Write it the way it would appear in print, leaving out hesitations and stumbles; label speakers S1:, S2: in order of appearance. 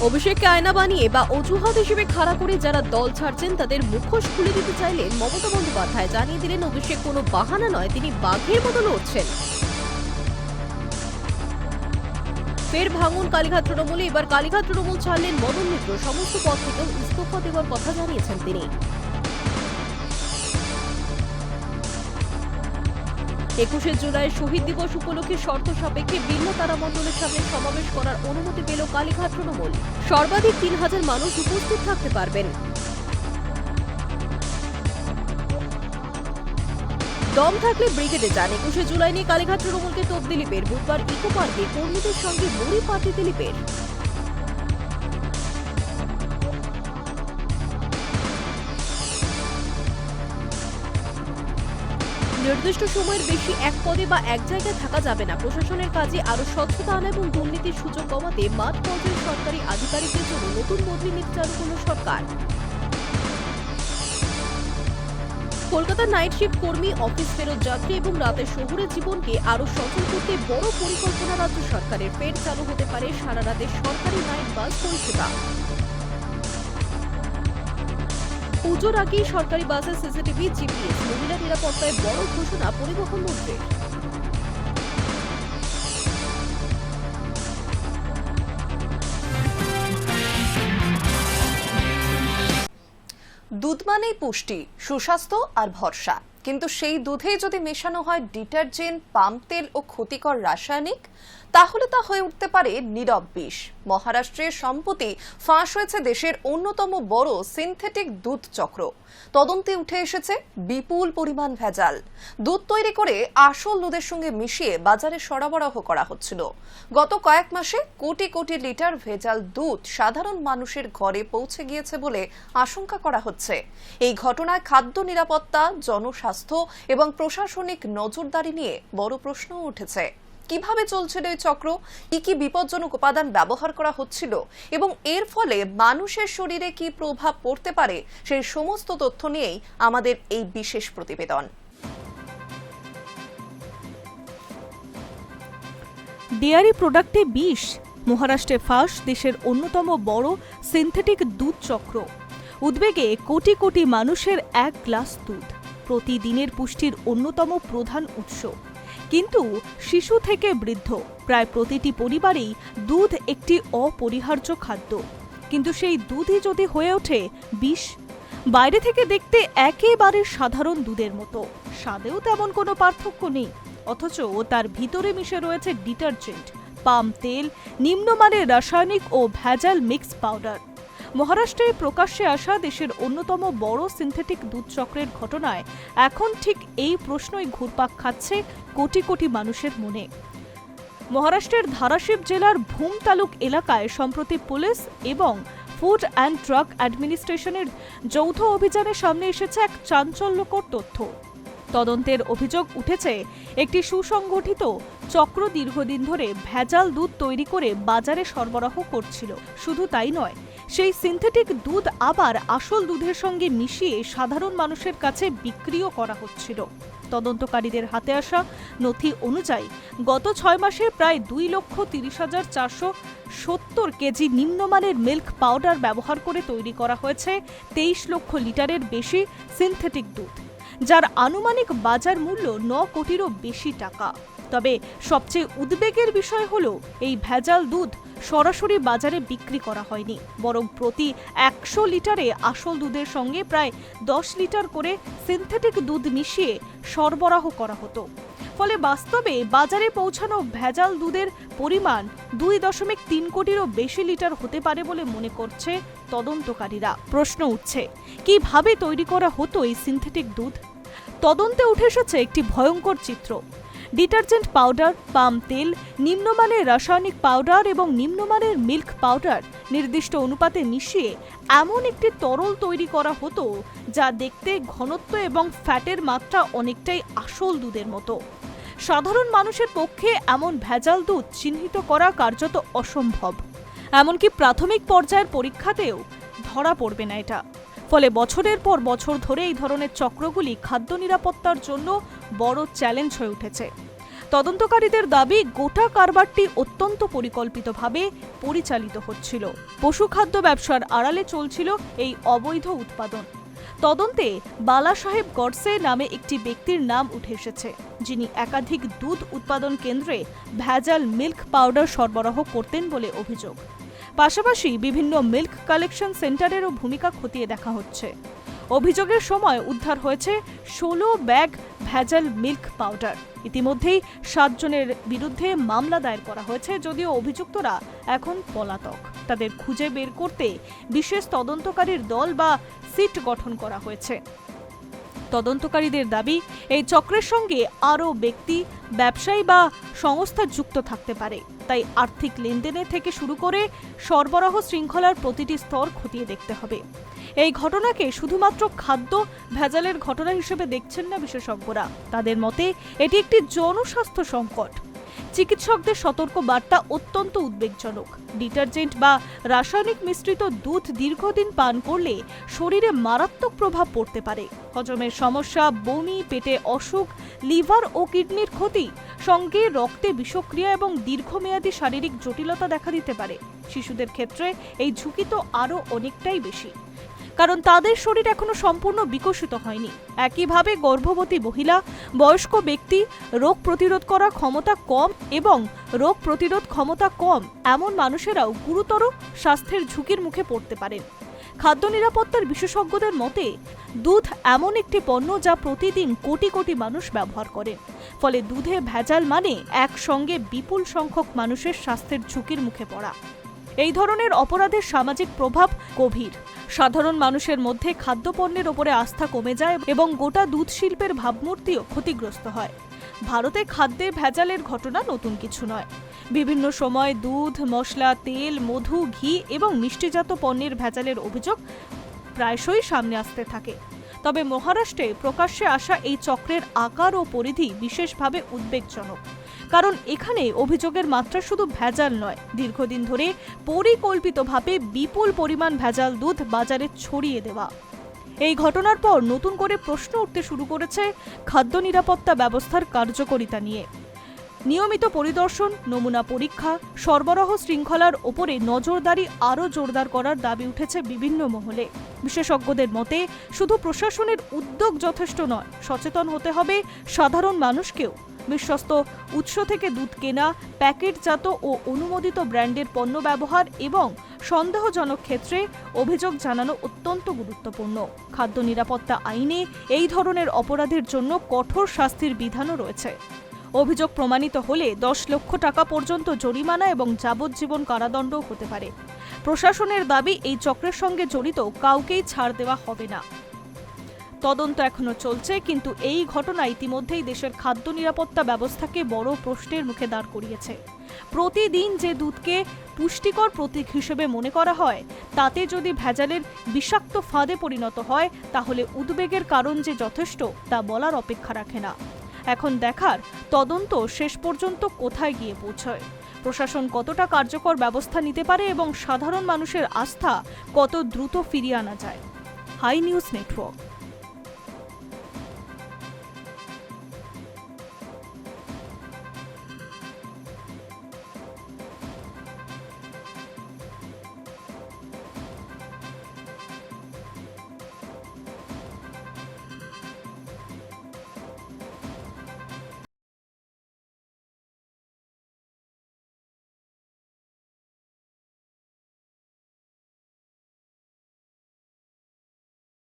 S1: অভিষেককে আয়না বানিয়ে বা অজুহাত হিসেবে খাড়া করে যারা দল ছাড়ছেন তাদের মুখোশ খুলে দিতে চাইলেন মমতা বন্দ্যোপাধ্যায়। জানিয়ে দিলেন অভিষেক কোনো বাহানা নয়, তিনি বাঘের মতো লড়ছেন। ফের ভাঙন কালীঘাট তৃণমূলে, এবার কালীঘাট তৃণমূল ছাড়লেন মদন মিত্র। সমস্ত পদ থেকেও ইস্তফা দেওয়ার কথা জানিয়েছেন তিনি। 21শে জুলাই শহীদ দিবস উপলক্ষে শর্ত সাপেক্ষে বিড়লা তারামণ্ডলের সামনে সমাবেশ করার অনুমতি পেল কালীঘাট তৃণমূল। সর্বাধিক 3000 মানুষ উপস্থিত থাকতে পারবেন। দম থাকলে ব্রিগেডে যান। 21শে জুলাই নিয়ে কালীঘাট তৃণমূলকে তোপ দিলীপের। বুধবার ইকো পার্কে কর্মীদের সঙ্গে মুড়ি পার্টি দিলীপের। নির্দিষ্ট সময়ের বেশি এক পদে বা এক জায়গায় থাকা যাবে না। প্রশাসনের কাজে আরো স্বচ্ছতা আনা এবং দুর্নীতির সুযোগ কমাতে মাঠ পর্যায়ের সরকারি আধিকারিকদের জন্য নতুন বদলি নীতি চালু করল সরকার। কলকাতার নাইট শিফট কর্মী, অফিস ফেরত যাত্রী এবং রাতের শহুরে জীবনকে আরো সচল করতে বড় পরিকল্পনা রাজ্য সরকারের। ফের চালু হতে পারে সারা রাতের সরকারি নাইট বাস পরিষেবা। পুজোর আগেই সরকারি বাসের সিসিটিভি, জিপিএস, মহিলা নিরাপত্তায় বড় ঘোষণা পরিবহন মন্ত্রীর।
S2: দুধ মানেই পুষ্টি, সুস্বাস্থ্য আর ভরসা, কিন্তু সেই দুধেই যদি মেশানো হয় ডিটারজেন্ট, পাম তেল ও ক্ষতিকর রাসায়নিক, তাহলে তা হয়ে উঠতে পারে নীরব বিষ। মহারাষ্ট্রে সম্প্রতি ফাঁস হয়েছে দেশের অন্যতম বড় সিনথেটিক দুধ চক্র। তদন্তে উঠে এসেছে বিপুল পরিমাণ ভেজাল। দুধ তৈরি করে আসল দুধের সঙ্গে মিশিয়ে বাজারে সরবরাহ করা হচ্ছিল। গত কয়েক মাসে কোটি কোটি লিটার ভেজাল দুধ সাধারণ মানুষের ঘরে পৌঁছে গিয়েছে বলে আশঙ্কা করা হচ্ছে। এই ঘটনায় খাদ্য নিরাপত্তা, জনস্বাস্থ্য এবং প্রশাসনিক নজরদারি নিয়ে বড় প্রশ্ন উঠেছে। কিভাবে চলছিল এই চক্র, কি বিপজ্জনক উপাদান ব্যবহার করা হচ্ছিল এবং এর ফলে মানুষের শরীরে কি প্রভাব পড়তে পারে, সেই সমস্ত তথ্য নিয়েই আমাদের এই বিশেষ প্রতিবেদন।
S3: ডেয়ারি প্রোডাক্টে বিষ, মহারাষ্ট্রে ফাঁস দেশের অন্যতম বড় সিনথেটিক দুধ চক্র। উদ্বেগে কোটি কোটি মানুষের এক গ্লাস দুধ প্রতিদিনের পুষ্টির অন্যতম প্রধান উৎস। কিন্তু শিশু থেকে বৃদ্ধ প্রায় প্রতিটি পরিবারেই দুধ একটি অপরিহার্য খাদ্য। কিন্তু সেই দুধই যদি হয়ে ওঠে বিষ। বাইরে থেকে দেখতে একেবারে সাধারণ দুধের মতো, স্বাদেও তেমন কোনো পার্থক্য নেই, অথচ তার ভিতরে মিশে রয়েছে ডিটারজেন্ট, পাম তেল, নিম্নমানের রাসায়নিক ও ভেজাল মিক্স পাউডার। মহারাষ্ট্রে প্রকাশ্যে আসা দেশের অন্যতম বড় সিনথেটিক দুধ চক্রের ঘটনায় এখন ঠিক এই প্রশ্নই ঘুরপাক খাচ্ছে কোটি কোটি মানুষের মনে। মহারাষ্ট্রের ধারাশিব জেলার ভূম তালুক এলাকায় সম্প্রতি পুলিশ এবং ফুড অ্যান্ড ড্রাগ অ্যাডমিনিস্ট্রেশনের যৌথ অভিযানের সামনে এসেছে এক চাঞ্চল্যকর তথ্য। তদন্তের অভিযোগ উঠেছে একটি সুসংগঠিত চক্র দীর্ঘদিন ধরে ভেজাল দুধ তৈরি করে বাজারে সরবরাহ করছিল। শুধু তাই নয়, সেই সিনথেটিক দুধ আবার আসল দুধের সঙ্গে মিশিয়ে সাধারণ মানুষের কাছে বিক্রিও করা হচ্ছিল। তদন্তকারীদের হাতে আসা নথি অনুযায়ী গত 6 মাসে প্রায় 2,30,470 কেজি নিম্নমানের মিল্ক পাউডার ব্যবহার করে তৈরি করা হয়েছে 23 লক্ষ লিটারের বেশি সিনথেটিক দুধ, যার আনুমানিক বাজার মূল্য 9 কোটিরও বেশি টাকা। তবে সবচেয়ে উদ্বেগের বিষয় হলো এই ভেজাল দুধ সরাসরি বাজারে বিক্রি করা হয়নি, বরং প্রতি 100 লিটারে আসল দুধের সঙ্গে প্রায় 10 লিটার করে সিনথেটিক দুধ মিশিয়ে সরবরাহ করা হতো। ফলে বাস্তবে বাজারে পৌঁছানো ভেজাল দুধের পরিমাণ 2.3 কোটিরও বেশি লিটার হতে পারে বলে মনে করছে তদন্তকারীরা। প্রশ্ন উঠছে, কিভাবে তৈরি করা হতো এই সিনথেটিক দুধ? তদন্তে উঠে এসেছে একটি ভয়ঙ্কর চিত্র। ডিটারজেন্ট পাউডার, পাম তেল, নিম্নমানের রাসায়নিক পাউডার এবং নিম্নমানের মিল্ক পাউডার নির্দিষ্ট অনুপাতে মিশিয়ে এমন একটি তরল তৈরি করা হতো যা দেখতে ঘনত্ব এবং ফ্যাটের মাত্রা অনেকটাই আসল দুধের মতো। সাধারণ মানুষের পক্ষে এমন ভেজাল দুধ চিহ্নিত করা কার্যত অসম্ভব। এমনকি প্রাথমিক পর্যায়ের পরীক্ষাতেও ধরা পড়বে না এটা। ফলে বছরের পর বছর ধরে এই ধরনের চক্রগুলি খাদ্য নিরাপত্তার জন্য বড় চ্যালেঞ্জ হয়ে উঠেছে। তদন্তকারীদের দাবি গোটা কারবারটি অত্যন্ত পরিকল্পিতভাবে পরিচালিত হচ্ছিল। পশুখাদ্য ব্যবসার আড়ালে চলছিল এই অবৈধ উৎপাদন। তদন্তে বালা সাহেব গডসে নামে একটি ব্যক্তির নাম উঠে এসেছে, যিনি একাধিক দুধ উৎপাদন কেন্দ্রে ভেজাল মিল্ক পাউডার সরবরাহ করতেন বলে অভিযোগ। পাশাপাশি বিভিন্ন মিল্ক কালেকশন সেন্টারেরও ভূমিকা খতিয়ে দেখা হচ্ছে। অভিযোগের সময় উদ্ধার হয়েছে 16 ব্যাগ ভেজাল মিল্ক পাউডার। ইতিমধ্যেই 7 জনের বিরুদ্ধে মামলা দায়ের করা হয়েছে, যদিও অভিযুক্তরা এখন পলাতক। তাদের খুঁজে বের করতে বিশেষ তদন্তকারীর দল বা সিট গঠন করা হয়েছে। তদন্তকারীদের দাবি, এই চক্রের সঙ্গে আরও ব্যক্তি, ব্যবসায়ী বা সংস্থা যুক্ত থাকতে পারে। তাই আর্থিক লেনদেনের থেকে শুরু করে সরবরাহ শৃঙ্খলার প্রতিটি স্তর খতিয়ে দেখতে হবে। এই ঘটনাকে শুধুমাত্র খাদ্য ভেজালের ঘটনা হিসেবে দেখছেন না বিশেষজ্ঞরা। তাদের মতে এটি একটি জনস্বাস্থ্য সংকট। চিকিৎসকদের সতর্ক বার্তা অত্যন্ত উদ্বেগজনক। ডিটারজেন্ট বা রাসায়নিক মিশ্রিত দুধ দীর্ঘদিন পান করলে শরীরে মারাত্মক প্রভাব পড়তে পারে। হজমের সমস্যা, বমি, পেটে অসুখ, লিভার ও কিডনির ক্ষতি, সঙ্গে রক্তে বিষক্রিয়া এবং দীর্ঘমেয়াদী শারীরিক জটিলতা দেখা দিতে পারে। শিশুদের ক্ষেত্রে এই ঝুঁকি তো আরও অনেকটাই বেশি, কারণ তাদের শরীর এখনো সম্পূর্ণ বিকশিত হয়নি। একইভাবে গর্ভবতী মহিলা, বয়স্ক ব্যক্তি, রোগ প্রতিরোধ করার ক্ষমতা কম এবং রোগ প্রতিরোধ ক্ষমতা কম এমন মানুষেরাও গুরুতর স্বাস্থ্যের ঝুঁকির মুখে পড়তে পারেন। খাদ্য নিরাপত্তার বিশেষজ্ঞদের মতে দুধ এমন একটি পণ্য যা প্রতিদিন কোটি কোটি মানুষ ব্যবহার করেন। ফলে দুধে ভেজাল মানে একসঙ্গে বিপুল সংখ্যক মানুষের স্বাস্থ্যের ঝুঁকির মুখে পড়া। এই ধরনের অপরাধের সামাজিক প্রভাব গভীর। সাধারণ মানুষের মধ্যে খাদ্যপণ্যের ওপরে আস্থা কমে যায় এবং গোটা দুধ শিল্পের ভাবমূর্তিও ক্ষতিগ্রস্ত হয়। ভারতে খাদ্যে ভেজালের ঘটনা নতুন কিছু নয়। বিভিন্ন সময় দুধ, মশলা, তেল, মধু, ঘি এবং মিষ্টিজাত পণ্যের ভেজালের অভিযোগ প্রায়শই সামনে আসতে থাকে। তবে মহারাষ্ট্রে প্রকাশ্যে আসা এই চক্রের আকার ও পরিধি বিশেষভাবে উদ্বেগজনক। কারণ এখানে অভিযোগের মাত্রা শুধু ভেজাল নয়, দীর্ঘদিন ধরে পরিকল্পিতভাবে বিপুল পরিমাণ ভেজাল দুধ বাজারে ছড়িয়ে দেওয়া। এই ঘটনার পর নতুন করে প্রশ্ন উঠতে শুরু করেছে খাদ্য নিরাপত্তা ব্যবস্থার কার্যকারিতা নিয়ে। নিয়মিত পরিদর্শন, নমুনা পরীক্ষা, সরবরাহ শৃঙ্খলার ওপরে নজরদারি আরও জোরদার করার দাবি উঠেছে বিভিন্ন মহলে। বিশেষজ্ঞদের মতে শুধু প্রশাসনের উদ্যোগ যথেষ্ট নয়, সচেতন হতে হবে সাধারণ মানুষকেও। বিশ্বস্ত উৎস থেকে দুধ কেনা, প্যাকেটজাত ও অনুমোদিত ব্র্যান্ডের পণ্য ব্যবহার এবং সন্দেহজনক ক্ষেত্রে অভিযোগ জানানো অত্যন্ত গুরুত্বপূর্ণ। খাদ্য নিরাপত্তা আইনে এই ধরনের অপরাধের জন্য কঠোর শাস্তির বিধানও রয়েছে। অভিযোগ প্রমাণিত হলে 10 লক্ষ টাকা পর্যন্ত জরিমানা এবং যাবজ্জীবন কারাদণ্ডও হতে পারে। প্রশাসনের দাবি, এই চক্রের সঙ্গে জড়িত কাউকেই ছাড় দেওয়া হবে না। তদন্ত এখনো চলছে, কিন্তু এই ঘটনা ইতিমধ্যেই দেশের খাদ্য নিরাপত্তা ব্যবস্থাকে বড় প্রশ্নের মুখে দাঁড় করিয়েছে। প্রতিদিন যে দুধকে পুষ্টিকর প্রতীক হিসেবে মনে করা হয়, তাতে যদি ভেজালের বিষাক্ত ফাঁদে পরিণত হয়, তাহলে উদ্বেগের কারণ যে যথেষ্ট তা বলার অপেক্ষা রাখে না। এখন দেখার তদন্ত শেষ পর্যন্ত কোথায় গিয়ে পৌঁছয়, প্রশাসন কতটা কার্যকর ব্যবস্থা নিতে পারে এবং সাধারণ মানুষের আস্থা কত দ্রুত ফিরিয়ে আনা যায়। Hi news network.